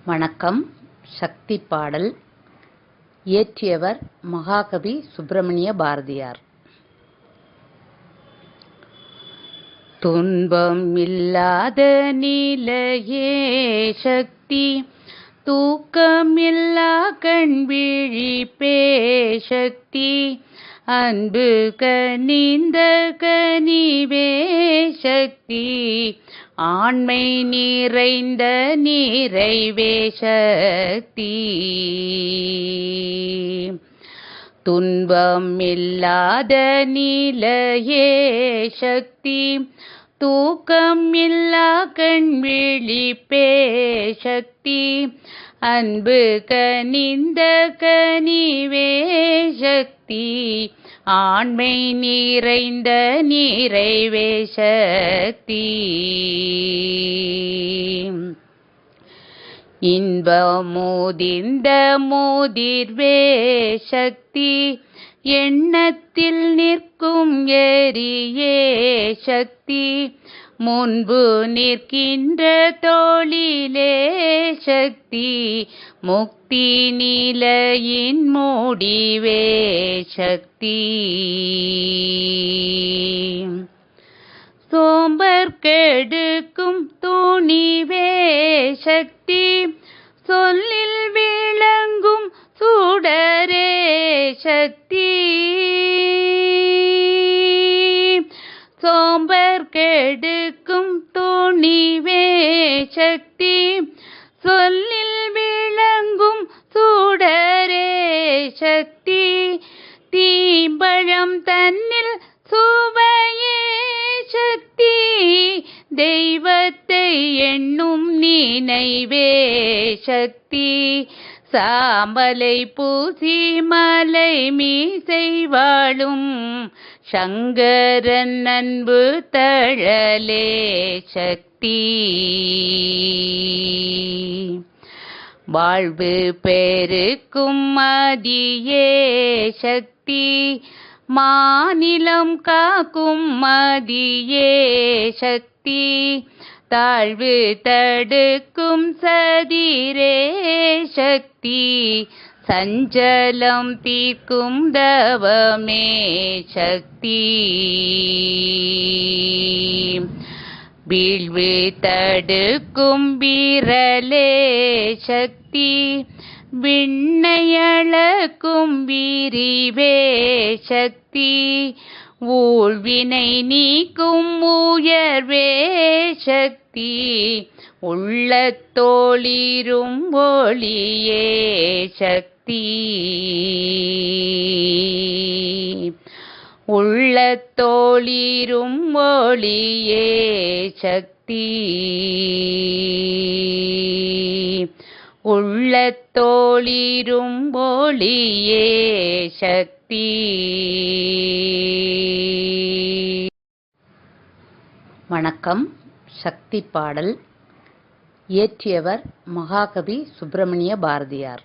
வணக்கம். சக்தி பாடல். இயற்றியவர் மகாகவி சுப்பிரமணிய பாரதியார். துன்பம் இல்லாத நிலையே சக்தி, தூக்கமில்லா கண் விழிப்பே சக்தி, அன்பு கனிந்த கனிவே சக்தி, ஆண்மை நிறைந்த நிறைவே சக்தி. துன்பம் இல்லாத நிலையே சக்தி, தூக்கம் இல்லா கண் விழிப்பே சக்தி, அன்பு கனிந்த கனிவே சக்தி, ஆண்மை நிறைந்த நிறைவே சக்தி. இன்பமுதிர்ந்த முதிர்வே சக்தி, எண்ணத்தில் நிற்கும் எரியே சக்தி, முன்பு நிற்கின்ற தோளிலே சக்தி, முக்தி நிலையின் முடிவே சக்தி. சோம்பர் கெடுக்கும் துணிவே சக்தி, சொல்லில் விளங்கும் சுடரே சக்தி. சோம்பர் கெடுக்கும் துணிவே சக்தி, சொல்லில் விளங்கும் சுடரே சக்தி, தீம்பழம் தன்னில் சுவையே சக்தி, தெய்வத்தை எண்ணும் நினைவே சக்தி, சாம்பலை பூசி மலை மீசை வாழும் சங்கரன் அன்பு தழலே சக்தி. வாழ்வு பெருக்கும் மதியே சக்தி, மாநிலம் காக்கும் மதியே சக்தி, தாழ்வு தடுக்கும் சதிரே சக்தி, சஞ்சலம் தீர்க்கும் தவமே சக்தி. வீழ்வு தடுக்கும் விரலே சக்தி, விண்ணையளக்கும் விரிவே சக்தி, ஊழ்வினை நீக்கும் உயர்வே சக்தி, உள்ளத்தோளிரும் ஒளியே சக்தி. உள்ளத்தோளிரும் ஒளியே சக்தி, உள்ளத்தோளிரும் ஒளியே சக்தி. வணக்கம். சக்தி பாடல். இயற்றியவர் மகாகவி சுப்பிரமணிய பாரதியார்.